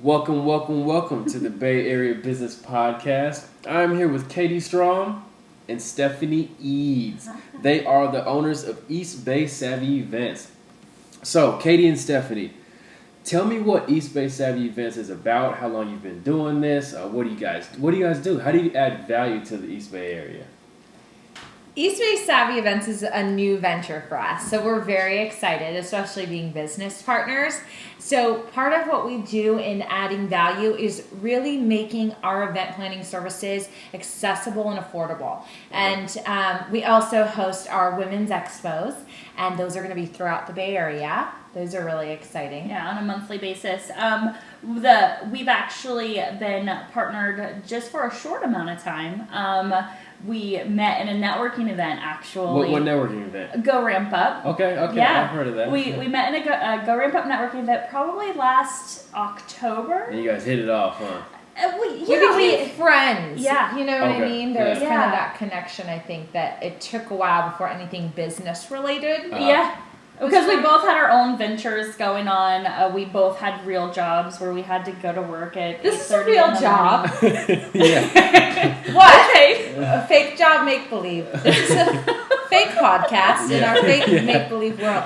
Welcome to the Bay Area Business Podcast. I'm here with Katie Strom and Stephanie Eads. They are the owners of East Bay Savvy Events. So, Katie and Stephanie, tell me what East Bay Savvy Events is about, how long you've been doing this, what do you guys do? How do you add value to the East Bay area? East Bay Savvy Events is a new venture for us, so we're very excited, especially being business partners. So part of what we do in adding value is really making our event planning services accessible and affordable. And we also host our women's expos, and those are going to be throughout the Bay Area. Those are really exciting. Yeah, on a monthly basis. We've actually been partnered just for a short amount of time. We met in a networking event, actually. What networking event? Go Ramp Up. Okay, yeah. I've heard of that. We met in a Go Ramp Up networking event probably last October. And you guys hit it off, huh? We became friends. Yeah. You know what I mean? There was Yeah. kind of that connection, I think, that it took a while before anything business related. Yeah. Because we both had our own ventures going on. We both had real jobs where we had to go to work at This is a real job. Yeah. What? Okay. A fake job, make believe. This is a fake podcast in our fake make believe world.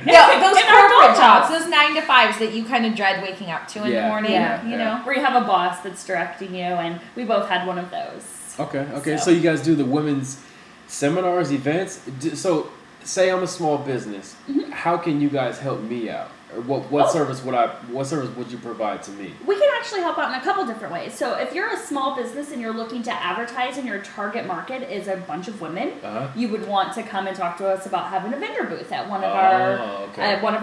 No, those corporate jobs, those 9 to 5s that you kind of dread waking up to in the morning. You know, where you have a boss that's directing you, and we both had one of those. Okay. So you guys do the women's seminars, events. So, say I'm a small business. Mm-hmm. How can you guys help me out? Or what service would you provide to me? We can actually help out in a couple different ways. So if you're a small business and you're looking to advertise and your target market is a bunch of women, you would want to come and talk to us about having a vendor booth at one of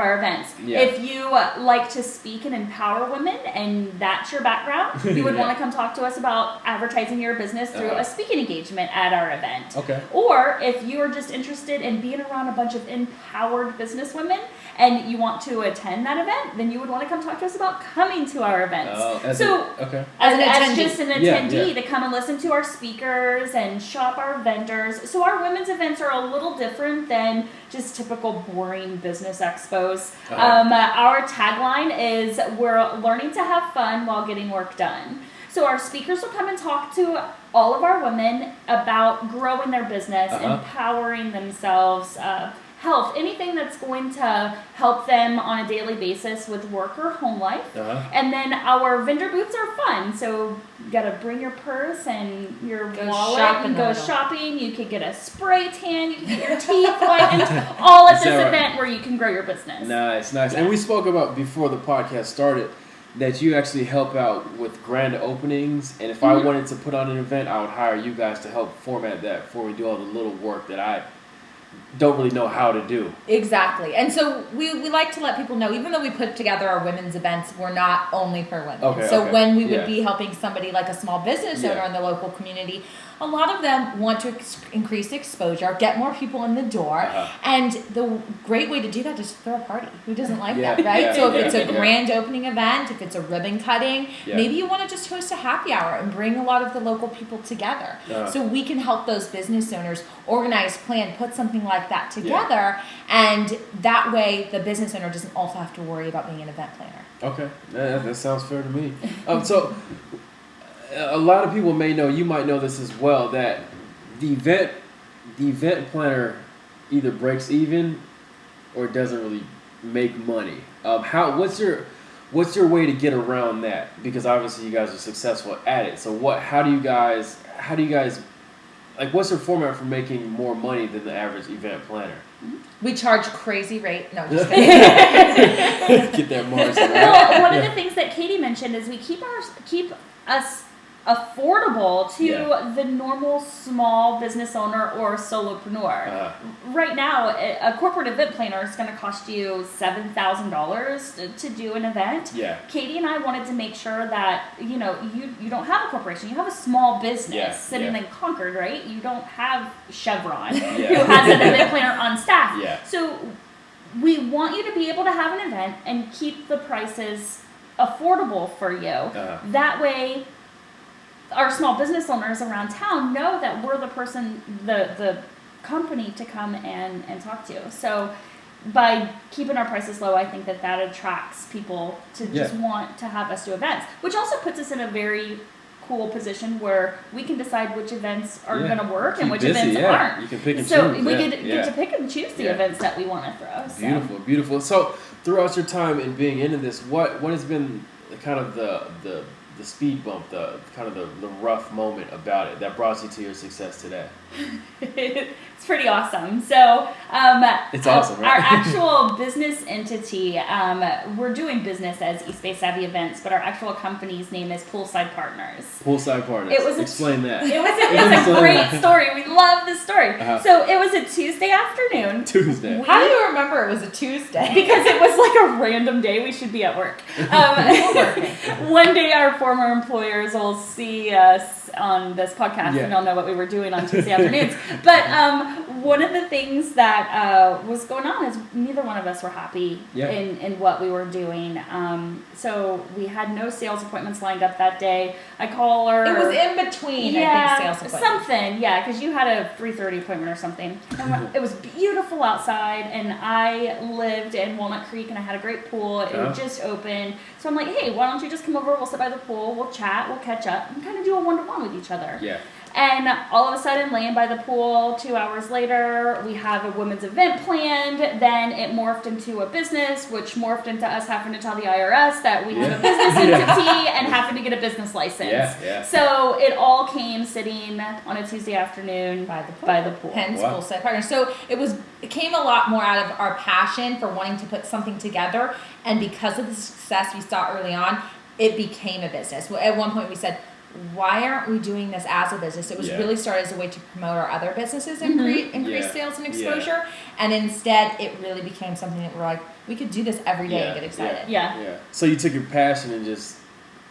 our events. Yeah. If you like to speak and empower women and that's your background, you would want to come talk to us about advertising your business through a speaking engagement at our event. Okay. Or if you are just interested in being around a bunch of empowered business women and you want to attend that event, then you would want to come talk to us about coming to our events. As just an attendee to come and listen to our speakers and shop our vendors. So our women's events are a little different than just typical boring business expos. Our tagline is, we're learning to have fun while getting work done. So our speakers will come and talk to all of our women about growing their business, empowering themselves, health, anything that's going to help them on a daily basis with work or home life. And then our vendor booths are fun. So you got to bring your purse and your wallet and go shopping. You could get a spray tan. You can get your teeth whitened. All at this event where you can grow your business. Nice. Yeah. And we spoke about before the podcast started that you actually help out with grand openings. And if I wanted to put on an event, I would hire you guys to help format that before we do all the little work that I don't really know how to do. Exactly. And so we like to let people know, even though we put together our women's events, we're not only for women. So when we would be helping somebody like a small business owner in the local community, a lot of them want to increase exposure, get more people in the door, and the great way to do that is throw a party. Who doesn't like that, right? So if it's a grand opening event, if it's a ribbon cutting, maybe you want to just host a happy hour and bring a lot of the local people together. So we can help those business owners organize, plan, put something like that together, and that way the business owner doesn't also have to worry about being an event planner. Okay, that sounds fair to me. So a lot of people you might know this as well, that the event planner either breaks even or doesn't really make money. What's your way to get around that? Because obviously you guys are successful at it. So how do you guys like, what's your format for making more money than the average event planner? We charge crazy rate. No, just kidding. Get that margin, right? Well, one of the things that Katie mentioned is we keep us affordable to the normal small business owner or solopreneur. Right now, a corporate event planner is going to cost you $7,000 to do an event. Yeah. Katie and I wanted to make sure that you don't have a corporation, you have a small business sitting in Concord, right? You don't have Chevron who has an event planner on staff. Yeah. So we want you to be able to have an event and keep the prices affordable for you. That way, our small business owners around town know that we're the person, the company to come and talk to. So by keeping our prices low, I think that attracts people to just want to have us do events, which also puts us in a very cool position where we can decide which events are going to work and which events aren't. You can pick and so choose. we get to pick and choose the events that we want to throw. Beautiful. So throughout your time in being into this, what has been kind of the speed bump, the kind of the rough moment about it that brought you to your success today? It's pretty awesome. So, it's awesome, right? Our actual business entity, we're doing business as East Bay Savvy Events, but our actual company's name is Poolside Partners. Poolside Partners. Explain that. It's a great story. We love this story. So it was a Tuesday afternoon. How do you remember it was a Tuesday? Because it was like a random day. We should be at work. One day our former employers will see us on this podcast and they'll know what we were doing on Tuesday afternoons. But one of the things that was going on is neither one of us were happy in what we were doing. So we had no sales appointments lined up that day. I call her. It was in between, I think, sales appointments. Something, because you had a 3:30 appointment or something. And it was beautiful outside, and I lived in Walnut Creek, and I had a great pool. It had just opened. So I'm like, hey, why don't you just come over, we'll sit by the pool, we'll chat, we'll catch up, and kind of do a one-to-one with each other. Yeah. And all of a sudden, laying by the pool, 2 hours later, we have a women's event planned. Then it morphed into a business, which morphed into us having to tell the IRS that we have a business entity and having to get a business license. So it all came sitting on a Tuesday afternoon by the pool. Hence Poolside Partners. So it came a lot more out of our passion for wanting to put something together. And because of the success we saw early on, it became a business. At one point we said, why aren't we doing this as a business? It was really started as a way to promote our other businesses and increase sales and exposure. And instead, it really became something that we're like, we could do this every day and get excited. Yeah. So you took your passion and just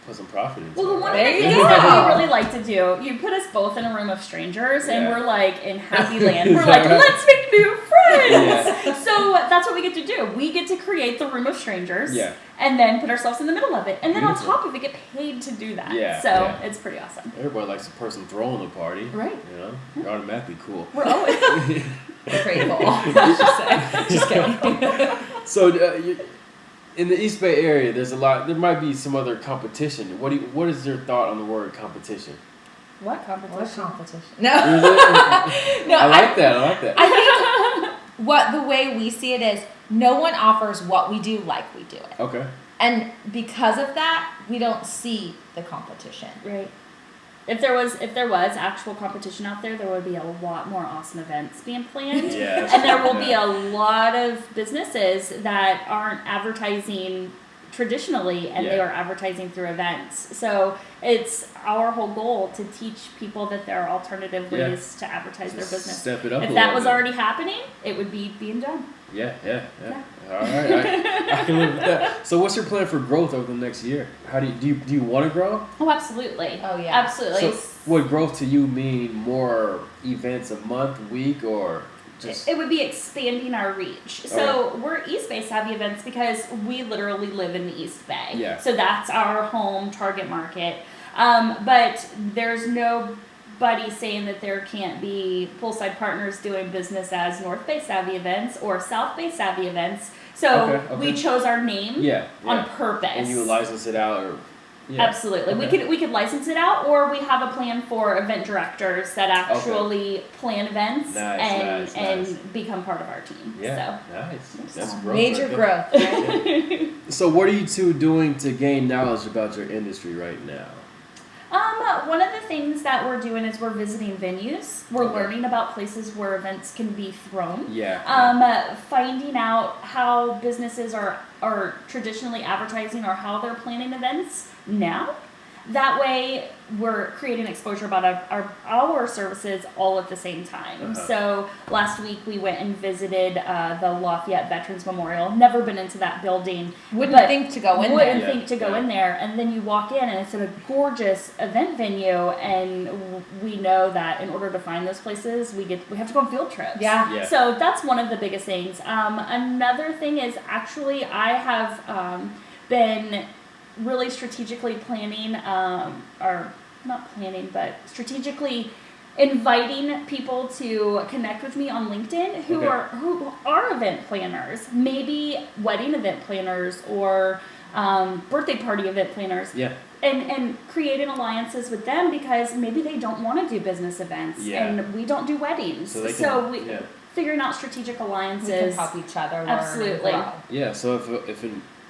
put some profit into it. Well, one of the things that we really like to do, you put us both in a room of strangers, and we're like in happy land. We're like, let's make new friends. So that's what we get to do. We get to create the room of strangers. And then put ourselves in the middle of it. And then on top of it, get paid to do that. It's pretty awesome. Everybody likes a person throwing the party. Right. You know? You're automatically cool. We're always pretty cool. Just kidding. So, in the East Bay area, there might be some other competition. What is your thought on the word competition? What competition? No. No, I like that. I think the way we see it is, no one offers what we do like we do it. Okay. And because of that, we don't see the competition. Right. If there was actual competition out there, there would be a lot more awesome events being planned. And there will be a lot of businesses that aren't advertising traditionally, and they are advertising through events. So it's our whole goal to teach people that there are alternative ways to advertise their business. Step it up. If that was already happening, it would be being done. Yeah. All right, I can live with that. So, what's your plan for growth over the next year? How do you want to grow? Oh, absolutely. Oh, yeah, absolutely. So, would growth to you mean more events a month, week, or just? It would be expanding our reach. So we're East Bay Savvy Events because we literally live in the East Bay. Yeah. So that's our home target market. But there's nobody saying that there can't be Poolside Partners doing business as North Bay Savvy Events or South Bay Savvy Events. So we chose our name on purpose. And you would license it out, or absolutely. We could license it out, or we have a plan for event directors that actually plan events and become part of our team. Yeah, nice. That's growth. Major growth. Right? So what are you two doing to gain knowledge about your industry right now? One of the things that we're doing is we're visiting venues. We're learning about places where events can be thrown. Finding out how businesses are traditionally advertising or how they're planning events now. That way, we're creating exposure about our services all at the same time. So last week we went and visited the Lafayette Veterans Memorial. Never been into that building. Wouldn't think to go in there. And then you walk in and it's a gorgeous event venue. And we know that in order to find those places, we have to go on field trips. So that's one of the biggest things. Another thing is actually I have been really strategically planning, or not planning, but strategically inviting people to connect with me on LinkedIn who are event planners, maybe wedding event planners or birthday party event planners. Yeah. And creating alliances with them because maybe they don't want to do business events and we don't do weddings. So figuring out strategic alliances. We can help each other learn. Absolutely. Yeah, so if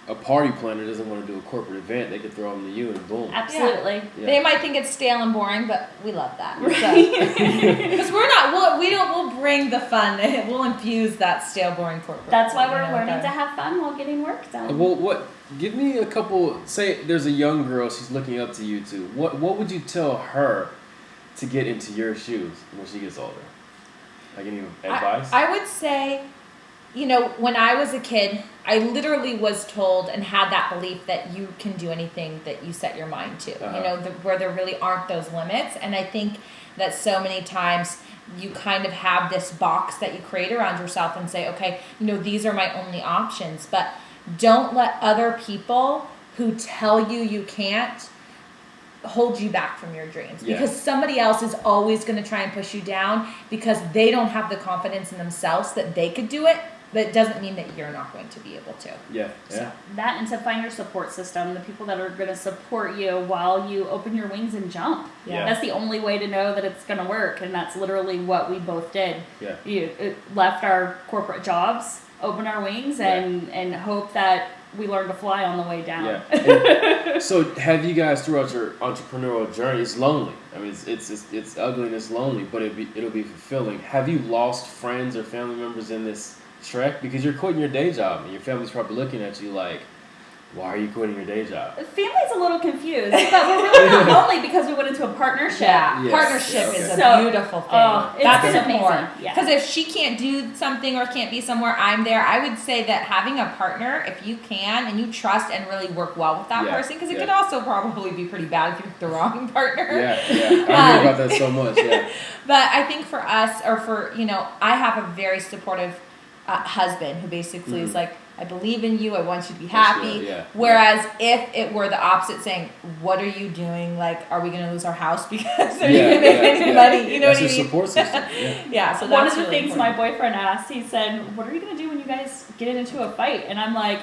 a party planner doesn't want to do a corporate event, they could throw them to you and boom. Absolutely. Yeah. They might think it's stale and boring, but we love that. Because we'll bring the fun. We'll infuse that stale, boring corporate. That's why we're learning to have fun while getting work done. Well, give me a couple. Say there's a young girl, she's looking up to you two. What would you tell her to get into your shoes when she gets older? Like any advice? I would say, when I was a kid, I literally was told and had that belief that you can do anything that you set your mind to, where there really aren't those limits. And I think that so many times you kind of have this box that you create around yourself and say, okay, these are my only options. But don't let other people who tell you can't hold you back from your dreams, because somebody else is always going to try and push you down because they don't have the confidence in themselves that they could do it. But it doesn't mean that you're not going to be able to. Yeah. So that, and to find your support system, the people that are going to support you while you open your wings and jump. Yeah. That's the only way to know that it's going to work, and that's literally what we both did. Yeah. Left our corporate jobs, opened our wings, and hope that we learned to fly on the way down. Yeah. So have you guys, throughout your entrepreneurial journey, it's lonely. I mean, it's ugly and it's lonely, but it'll be fulfilling. Have you lost friends or family members in this trek? Because you're quitting your day job and your family's probably looking at you like, why are you quitting your day job? Family's a little confused, but we're really not lonely because we went into a partnership. Yeah, yes. Partnership is a beautiful thing. That's important. Because if she can't do something or can't be somewhere, I'm there. I would say that having a partner, if you can and you trust and really work well with that person, because it can also probably be pretty bad if you pick the wrong partner. Yeah. I hear about that so much. Yeah. But I think for us, or for I have a very supportive husband who basically is like, I believe in you, I want you to be happy. Whereas if it were the opposite, saying, what are you doing? Like, are we going to lose our house because they're going to make any money? You know what I mean? That's your support system. So that's one of the really things important. my boyfriend asked, he said, what are you going to do when you guys get into a fight? And I'm like,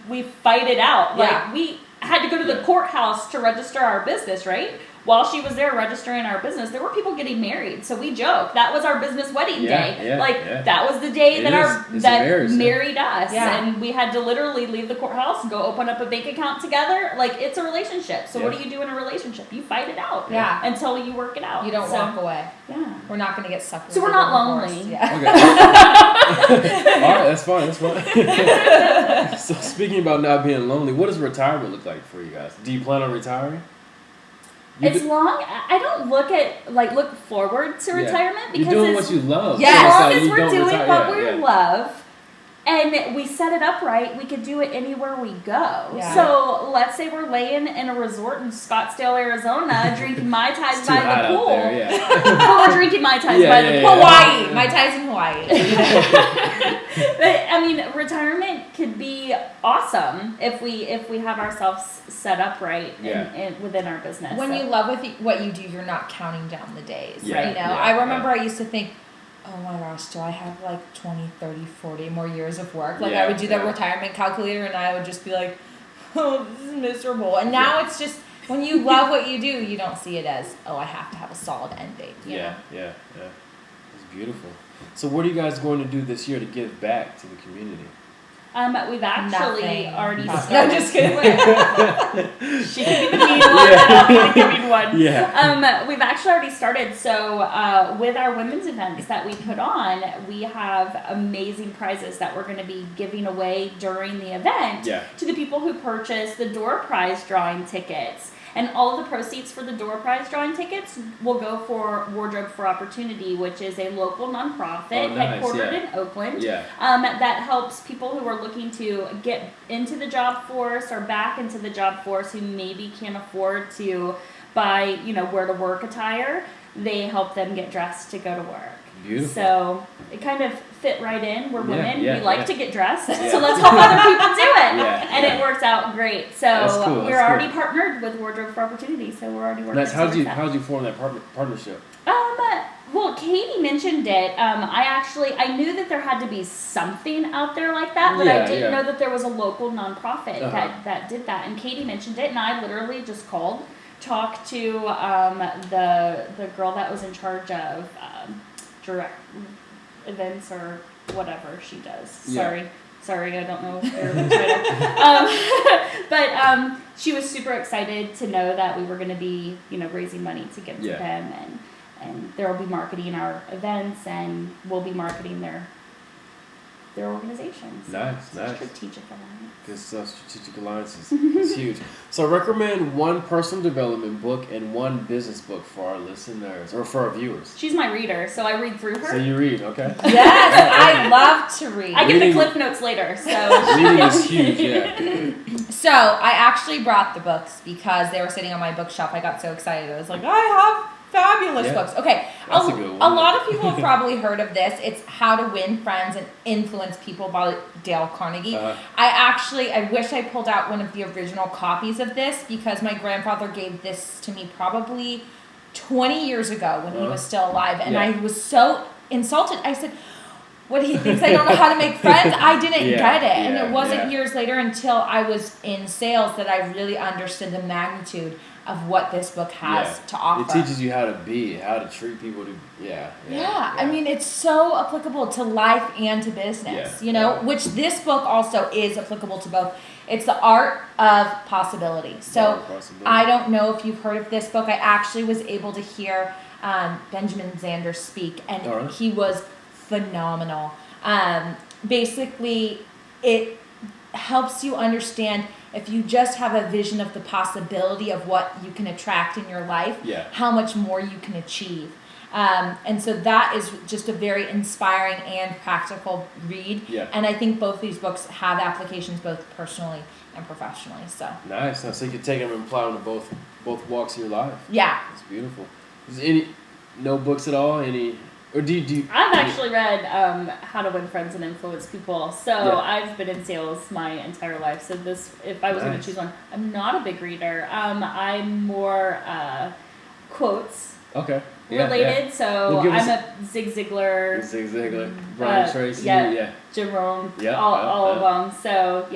we fight it out. Like, we had to go to the courthouse to register our business, right? While she was there registering our business, there were people getting married. So we joke, that was our business wedding day. That was the day that married us. And we had to literally leave the courthouse, go open up a bank account together. Like, it's a relationship. So what do you do in a relationship? You fight it out until you work it out. You don't walk away. Yeah. We're not going to get sucked. So we're not lonely. Okay. All right, that's fine. So speaking about not being lonely, what does retirement look like for you guys? Do you plan on retiring? I don't look forward to retirement because you're doing what you love. Yeah, as long as we're doing what we love and we set it up right, we could do it anywhere we go. Yeah. So let's say we're laying in a resort in Scottsdale, Arizona, drinking Mai Tais by the pool. But we're drinking Mai Tais by the pool. Hawaii. Mai Tais in Hawaii. But, I mean, retirement could be awesome if we have ourselves set up right within our business. When you love what you do, you're not counting down the days. Yeah. I remember I used to think, oh my gosh, do I have like 20, 30, 40 more years of work? Like I would do the retirement calculator and I would just be like, oh, this is miserable. And now it's just, when you love what you do, you don't see it as, oh, I have to have a solid end date. You know? It's beautiful. So what are you guys going to do this year to give back to the community? We've actually already started. No, just kidding. She can be the mean one, and I'll be the giving one. Yeah. We've actually already started. So with our women's events that we put on, we have amazing prizes that we're going to be giving away during the event to the people who purchase the door prize drawing tickets. And all of the proceeds for the door prize drawing tickets will go for Wardrobe for Opportunity, which is a local nonprofit headquartered in Oakland that helps people who are looking to get into the job force or back into the job force who maybe can't afford to buy, wear to work attire. They help them get dressed to go to work. Beautiful. So it kind of fit right in. We're women. Yeah, we like to get dressed. So let's help other people do it. And it works out great. So cool. we're already partnered with Wardrobe for Opportunity. So we're already working. Nice. How did you form that partnership? Well, Katie mentioned it. I knew that there had to be something out there like that, but I didn't know that there was a local nonprofit that did that. And Katie mentioned it, and I literally just talked to the girl that was in charge of direct events or whatever she does. Yeah. Sorry, I don't know her title. But she was super excited to know that we were going to be, raising money to give to them, and there will be marketing our events, and we'll be marketing their organizations. Nice. Strategic alliance. Good stuff. Strategic alliances. It's huge. So recommend one personal development book and one business book for our listeners or for our viewers. She's my reader, so I read through her. So you read, okay? Yes, I love to read. I get the Cliff Notes later, so reading is huge, yeah. So I actually brought the books because they were sitting on my bookshelf. I got so excited. I was like, I have fabulous books. Okay, that's a good one. A lot of people have probably heard of this. It's How to Win Friends and Influence People by Dale Carnegie. I wish I pulled out one of the original copies of this because my grandfather gave this to me probably 20 years ago when he was still alive, and I was so insulted. I said, what, he thinks I don't know how to make friends? I didn't get it. And it wasn't years later until I was in sales that I really understood the magnitude of what this book has to offer. It teaches you how to be, how to treat people. I mean, it's so applicable to life and to business, which this book also is applicable to both. It's The Art of Possibility. So I don't know if you've heard of this book. I actually was able to hear Benjamin Zander speak, and he was phenomenal. Basically, it helps you understand if you just have a vision of the possibility of what you can attract in your life, how much more you can achieve. And so that is just a very inspiring and practical read. And I think both these books have applications both personally and professionally. So nice. So you can take them and apply them to both walks of your life. Yeah. It's beautiful. Is there no books at all? Or do you I've actually read How to Win Friends and Influence People. So I've been in sales my entire life. So if I was going to choose one, I'm not a big reader. I'm more quotes related. So I'm a Zig Ziglar, Brian Tracy, Jim Rohn, all of them. So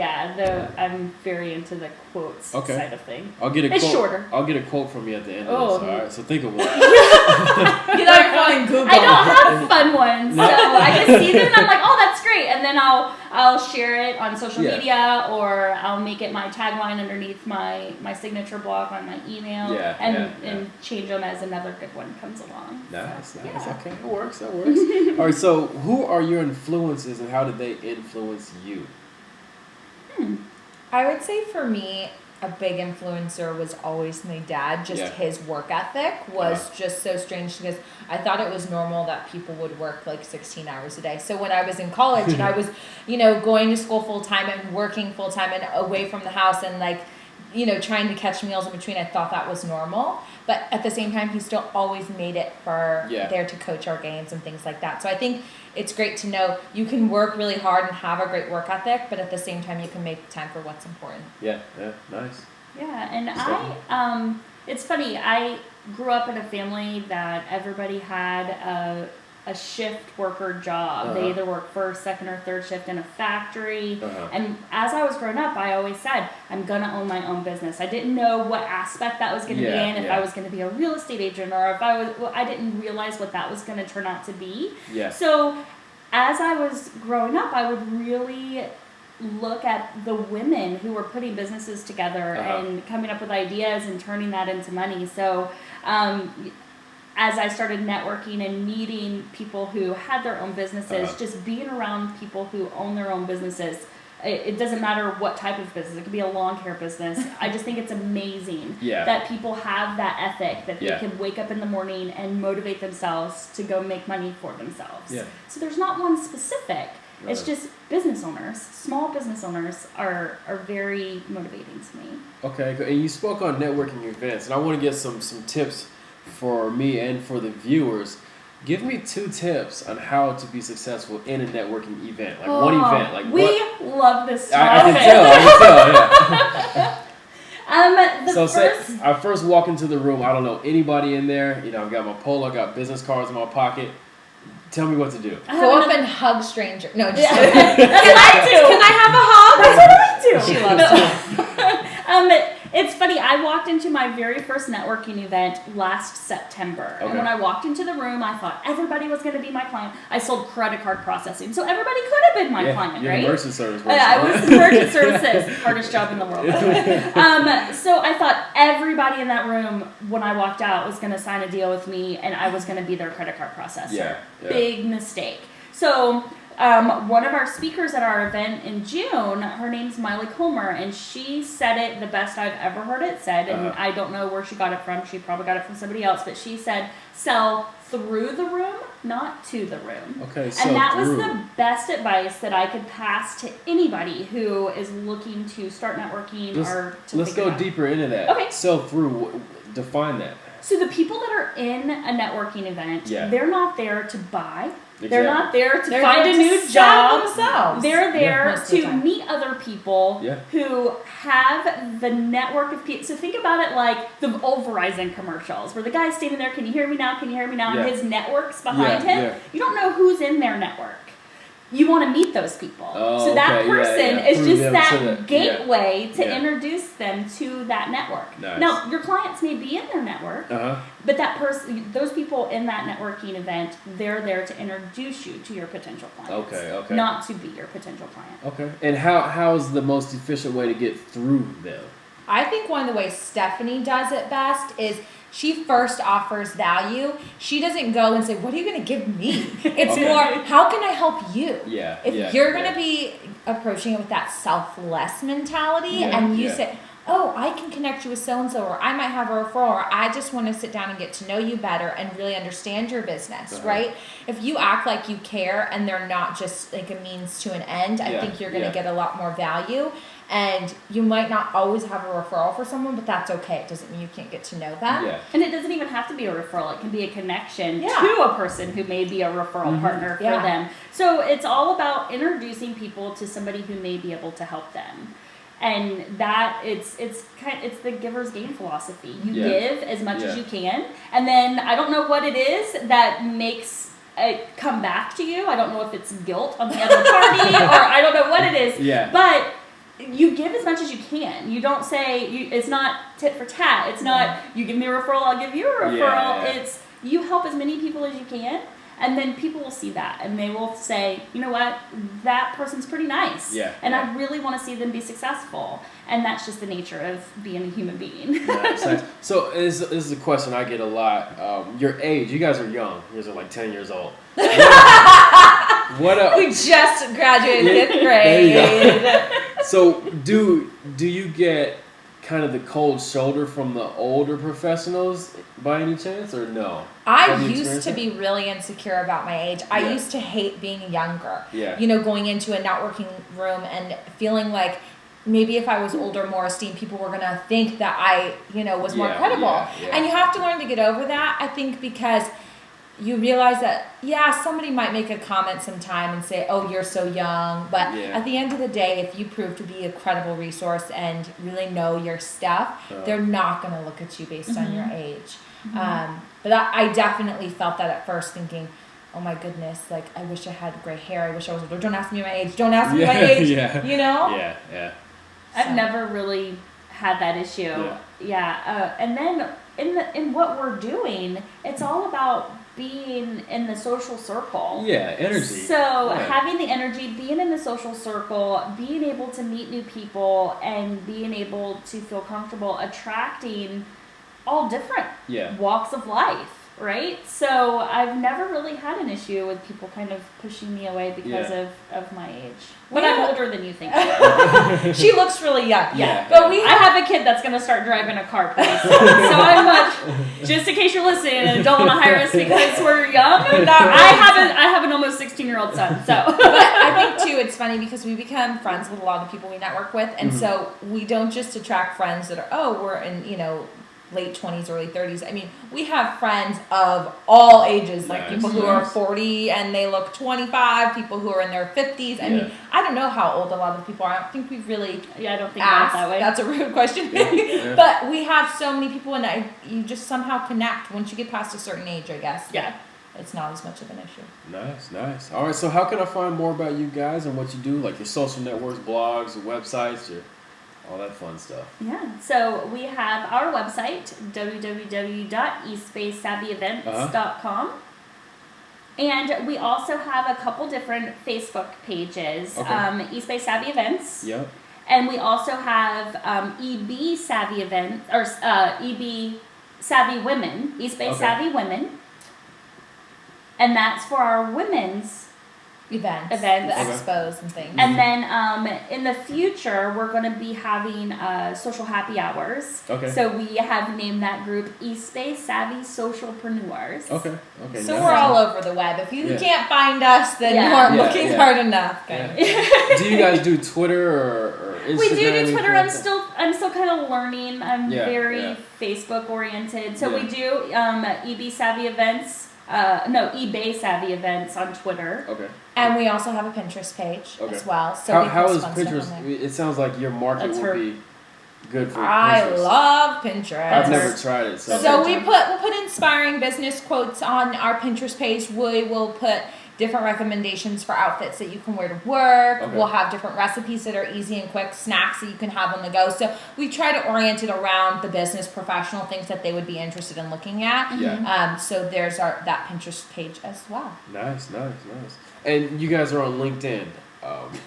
I'm very into the quotes side of things. It's shorter. I'll get a quote from you at the end of this. All right, so think of one. You like fun Google. I don't have fun ones, so I just see them and I'm like, oh, that's great, and then I'll share it on social media, or I'll make it my tagline underneath my signature block on my email, and change them as another good one comes along. Nice. Okay, that works. All right, so who are your influences and how did they influence you? I would say for me, a big influencer was always my dad. His work ethic was just so strange because I thought it was normal that people would work like 16 hours a day. So when I was in college and I was, going to school full time and working full time and away from the house and trying to catch meals in between, I thought that was normal. But at the same time, he still always made it for there to coach our games and things like that. So I think it's great to know you can work really hard and have a great work ethic, but at the same time, you can make time for what's important. Yeah, nice. Yeah, and it's funny, I grew up in a family that everybody had a shift worker job. They either worked first, second, or third shift in a factory. And as I was growing up, I always said, I'm going to own my own business. I didn't know what aspect that was going to be in, if I was going to be a real estate agent, or if I didn't realize what that was going to turn out to be. So as I was growing up, I would really look at the women who were putting businesses together and coming up with ideas and turning that into money. So as I started networking and meeting people who had their own businesses, just being around people who own their own businesses, it doesn't matter what type of business. It could be a lawn care business. I just think it's amazing that people have that ethic, that they can wake up in the morning and motivate themselves to go make money for themselves. So there's not one specific. It's just business owners, small business owners are very motivating to me. Okay, and you spoke on networking events, and I want to get some tips for me and for the viewers. Give me 2 tips on how to be successful in a networking event. Like one event. Like we what? love this topic. I can tell, yeah. I first walk into the room, I don't know anybody in there. You know, I've got my polo, I got business cards in my pocket. Tell me what to do. Go up and hug stranger. No, just Can I have a hug? That's what I do. She loves it. It's funny. I walked into my very first networking event last September. Okay. And when I walked into the room, I thought everybody was going to be my client. I sold credit card processing. So everybody could have been my client, you're right? merchant service person. I was the merchant services. Hardest job in the world. So I thought everybody in that room, when I walked out, was going to sign a deal with me and I was going to be their credit card processor. Yeah. Big mistake. So one of our speakers at our event in June, her name's Miley Comer, and she said it the best I've ever heard it said, and I don't know where she got it from. She probably got it from somebody else, but she said, sell through the room, not to the room. Okay, so and that was the best advice that I could pass to anybody who is looking to start networking or to Let's go deeper into that. Okay. Sell through, define that. So the people that are in a networking event, Yeah. they're not there to buy. Exactly. They're not there to They're find there a to new sell job. themselves. They're there most of the to time. meet other people who have the network of people. So think about it like the old Verizon commercials where the guy's standing there, can you hear me now? Can you hear me now? Yeah. And his network's behind Yeah, him. yeah. You don't know who's in their network. You want to meet those people. Oh, so that okay, person yeah. is Prove just them that to the- gateway to Yeah. introduce them to that network. Nice. Now, your clients may be in their network, but that person, those people in that networking event, they're there to introduce you to your potential clients. Okay. Not to be your potential client. Okay. And how's the most efficient way to get through them? I think one of the ways Stephanie does it best is she first offers value. She doesn't go and say, what are you going to give me? It's more, how can I help you? Yeah. If you're going to be approaching it with that selfless mentality and you say, oh, I can connect you with so-and-so, or I might have a referral, or I just want to sit down and get to know you better and really understand your business, right? If you act like you care and they're not just like a means to an end, I think you're going to get a lot more value. And you might not always have a referral for someone, but that's okay. It doesn't mean you can't get to know them. Yeah. And it doesn't even have to be a referral. It can be a connection to a person who may be a referral partner for them. So it's all about introducing people to somebody who may be able to help them. And that it's the giver's gain philosophy. You give as much as you can, and then I don't know what it is that makes it come back to you. I don't know if it's guilt on the other party, or I don't know what it is. Yeah. But you give as much as you can. You don't say it's not tit for tat. It's not you give me a referral, I'll give you a referral. Yeah. It's you help as many people as you can. And then people will see that, and they will say, you know what, that person's pretty nice. Yeah. And I really want to see them be successful. And that's just the nature of being a human being. Nice. So this is a question I get a lot. Your age, you guys are young. You guys are like 10 years old. We just graduated 5th There you grade. go. So do you get kind of the cold shoulder from the older professionals by any chance, or no? I used to be really insecure about my age. I used to hate being younger. Yeah. You know, going into a networking room and feeling like maybe if I was older, more esteemed, people were going to think that I, was more credible. Yeah. And you have to learn to get over that, I think, because you realize that, somebody might make a comment sometime and say, oh, you're so young. But at the end of the day, if you prove to be a credible resource and really know your stuff, they're not going to look at you based on your age. But I definitely felt that at first, thinking, oh my goodness, like I wish I had gray hair. I wish I was older. Don't ask me my age. Don't ask me my age. You know? Yeah. I've never really had that issue. And then in what we're doing, it's all about being in the social circle. Yeah, energy. So having the energy, being in the social circle, being able to meet new people, and being able to feel comfortable attracting all different walks of life. Right? So I've never really had an issue with people kind of pushing me away because of my age. But I'm older than you think. She looks really young. Yeah. But I have a kid that's going to start driving a car pretty soon. So I'm much, just in case you're listening and don't want to hire us because we're young, I have an almost 16-year-old son. So. But I think, too, it's funny because we become friends with a lot of people we network with. And so we don't just attract friends that are, we're in, late 20s, early 30s. I mean, we have friends of all ages, like Nice, people who are 40 and they look 25, people who are in their 50s. I mean, I don't know how old a lot of people are. I don't think we've really I don't think asked. about it that way. That's a rude question. Yeah. But we have so many people, and you just somehow connect once you get past a certain age, I guess. Yeah. It's not as much of an issue. Nice. All right, so how can I find more about you guys and what you do, like your social networks, blogs, your websites, all that fun stuff? Yeah, so we have our website, www.eastbaysavvyevents.com. And we also have a couple different Facebook pages, East Bay Savvy Events. Yep. And we also have EB Savvy Events, or EB Savvy Women, East Bay Savvy Women. And that's for our women's events, the expos and things. And then in the future, we're going to be having social happy hours. Okay. So we have named that group East Bay Savvy Socialpreneurs. Okay. So we're all over the web. If you can't find us, then you aren't looking hard enough. Yeah. Do you guys do Twitter or Instagram? We do Twitter. I'm still kind of learning. I'm very Facebook oriented. So we do EB Savvy Events. eBay Savvy Events on Twitter. Okay. And we also have a Pinterest page as well. So how is Pinterest? It sounds like your market would be good for Pinterest. I love Pinterest. I've never tried it. So we'll put inspiring business quotes on our Pinterest page. We will put different recommendations for outfits that you can wear to work. We'll have different recipes that are easy and quick, snacks that you can have on the go. So we try to orient it around the business professional things that they would be interested in looking at. Yeah. So there's that Pinterest page as well. Nice. And you guys are on LinkedIn,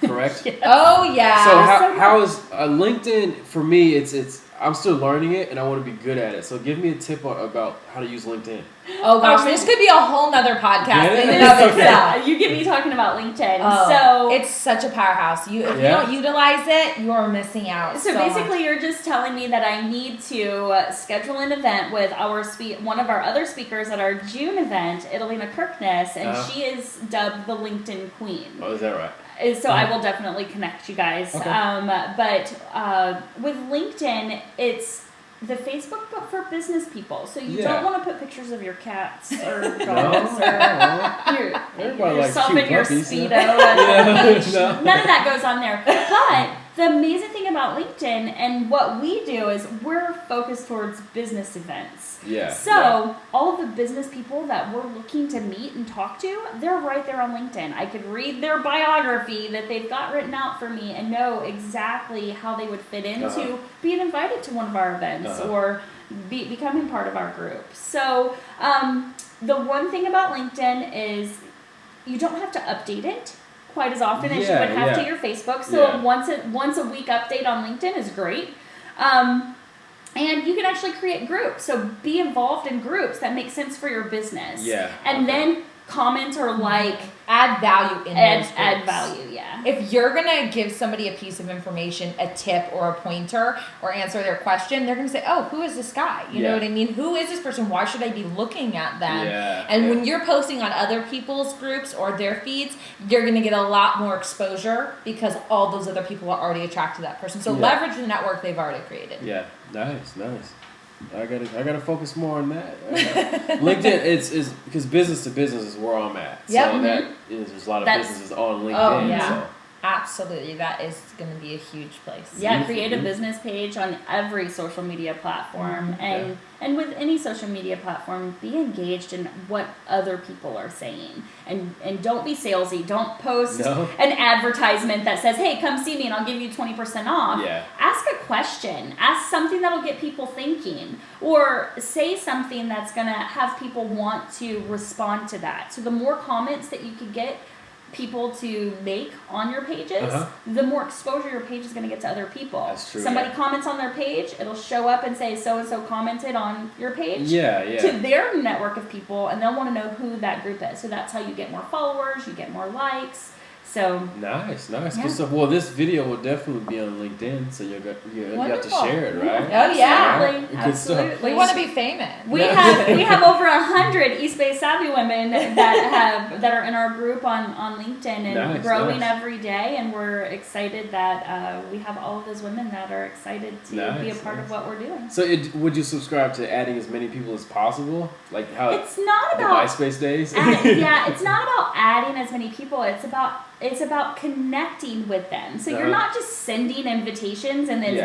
correct? Oh yeah. So how is LinkedIn for me? It's I'm still learning it and I want to be good at it. So give me a tip about how to use LinkedIn. Oh gosh, this could be a whole nother podcast in and of itself. You get me talking about LinkedIn. So it's such a powerhouse. If you don't utilize it, you're missing out. So basically, you're just telling me that I need to schedule an event with one of our other speakers at our June event, Idalina Kirkness, and she is dubbed the LinkedIn Queen. Oh, is that right? So I will definitely connect you guys. Okay. But with LinkedIn, it's the Facebook, but for business people. So you don't want to put pictures of your cats or dogs or yourself in your Speedo. None of that goes on there. But the amazing thing about LinkedIn and what we do is we're focused towards business events. So all of the business people that we're looking to meet and talk to, they're right there on LinkedIn. I could read their biography that they've got written out for me and know exactly how they would fit into being invited to one of our events or becoming part of our group. So the one thing about LinkedIn is you don't have to update it quite as often as you would have to your Facebook. So once a week update on LinkedIn is great. And you can actually create groups. So be involved in groups that make sense for your business. And then comment or add value in those groups. Add value, If you're going to give somebody a piece of information, a tip or a pointer, or answer their question, they're going to say, oh, who is this guy? You know what I mean? Who is this person? Why should I be looking at them? And when you're posting on other people's groups or their feeds, you're going to get a lot more exposure because all those other people are already attracted to that person. So leverage the network they've already created. Nice. I gotta focus more on that. LinkedIn is because business to business is where I'm at. So there's a lot of businesses on LinkedIn. So. Absolutely, that is going to be a huge place. Create a business page on every social media platform, and with any social media platform, be engaged in what other people are saying, and don't be salesy. Don't post an advertisement that says, "Hey, come see me, and I'll give you 20% off." Ask a question. Ask something that'll get people thinking, or say something that's going to have people want to respond to that. So the more comments that you could get people to make on your pages, the more exposure your page is going to get to other people. That's true. Somebody comments on their page, it'll show up and say so-and-so commented on your page to their network of people, and they'll want to know who that group is. So that's how you get more followers, you get more likes. So nice. Yeah. Good stuff. Well, this video will definitely be on LinkedIn, so you have to share it, right? Oh yeah, Absolutely. We want to be famous. We have over 100 East Bay savvy women that are in our group on LinkedIn and growing every day, and we're excited that we have all of those women that are excited to be a part of what we're doing. So would you subscribe to adding as many people as possible, like how it's not the about MySpace days? it's not about adding as many people. It's about connecting with them. So you're not just sending invitations and then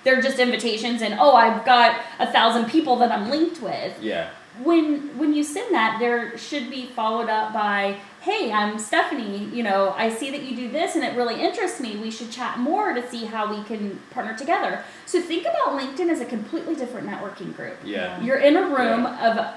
they're just invitations and I've got 1,000 people that I'm linked with. Yeah. When you send that, there should be followed up by, hey, I'm Stephanie, I see that you do this and it really interests me. We should chat more to see how we can partner together. So think about LinkedIn as a completely different networking group. Yeah. You're in a room of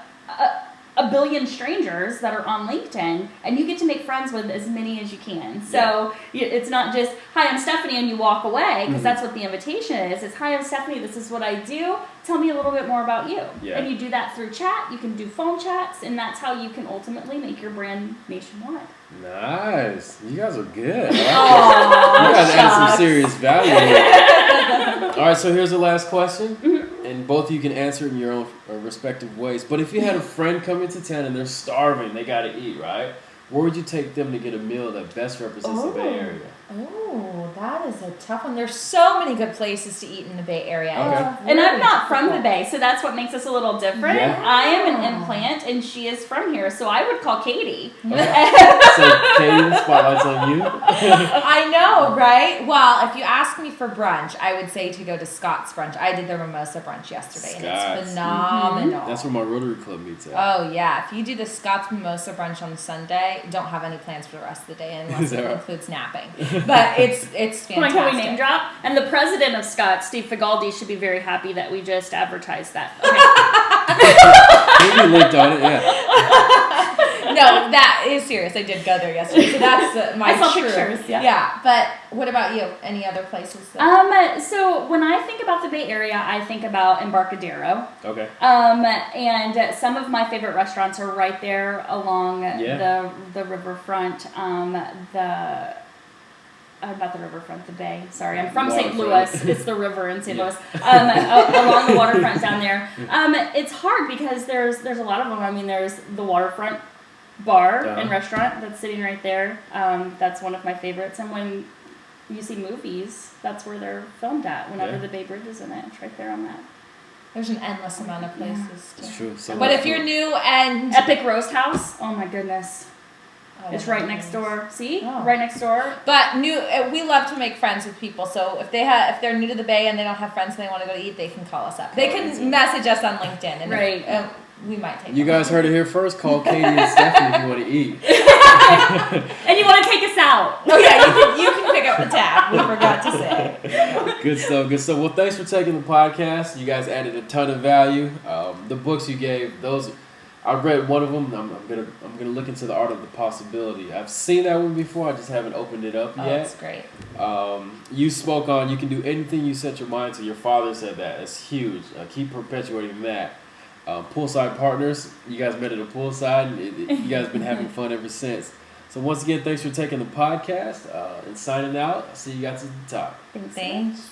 a billion strangers that are on LinkedIn, and you get to make friends with as many as you can. So it's not just, hi, I'm Stephanie, and you walk away, because that's what the invitation is. It's, hi, I'm Stephanie, this is what I do. Tell me a little bit more about you. Yeah. And you do that through chat. You can do phone chats, and that's how you can ultimately make your brand nationwide. Nice. You guys are good. You guys added some serious value here. All right, so here's the last question. And both of you can answer it in your own respective ways. But if you had a friend come into town and they're starving, they got to eat, right? Where would you take them to get a meal that best represents the Bay Area? Oh, that is a tough one. There's so many good places to eat in the Bay Area. Okay. And I'm not from the Bay, so that's what makes us a little different. Yeah. I am an implant, and she is from here, so I would call Katie. Okay. So, Katie, the spotlight's on you. I know, right? Well, if you ask me for brunch, I would say to go to Scott's Brunch. I did the Mimosa Brunch yesterday, and it's phenomenal. That's where my Rotary Club meets at. Oh, yeah. If you do the Scott's Mimosa Brunch on Sunday, don't have any plans for the rest of the day unless it includes napping. But it's fantastic. Can we name drop? And the president of Scott, Steve Figaldi, should be very happy that we just advertised that. Maybe linked on it, yeah. No, that is serious. I did go there yesterday, so that's my I saw true. pictures, Yeah, but what about you? Any other places? So when I think about the Bay Area, I think about Embarcadero. Okay. And some of my favorite restaurants are right there along the riverfront. Not the riverfront, the bay. Sorry, I'm from St. Louis. It's the river in St. Louis. Along the waterfront down there. It's hard because there's a lot of them. I mean, there's the waterfront bar and restaurant that's sitting right there. That's one of my favorites. And when you see movies, that's where they're filmed at. Whenever the Bay Bridge is in it, it's right there on that. There's an endless amount of places. It's true. But if you're new and Epic Roast House, oh my goodness. It's right next door. See? Right next door. But we love to make friends with people. So if they're new to the Bay and they don't have friends and they want to go to eat, they can call us up. They can message us on LinkedIn. And we might take You guys heard it here first. Call Katie and Stephanie if you want to eat. And you want to take us out. Oh, yeah. You can pick up the tab. We forgot to say. Good stuff. Well, thanks for taking the podcast. You guys added a ton of value. The books you gave, those... I read one of them. I'm gonna look into the Art of the Possibility. I've seen that one before. I just haven't opened it up yet. That's great. You spoke on you can do anything you set your mind to. Your father said that. It's huge. Keep perpetuating that. Poolside Partners. You guys met at a poolside. You guys been having fun ever since. So once again, thanks for taking the podcast and signing out. I'll see you guys at the top. Thanks.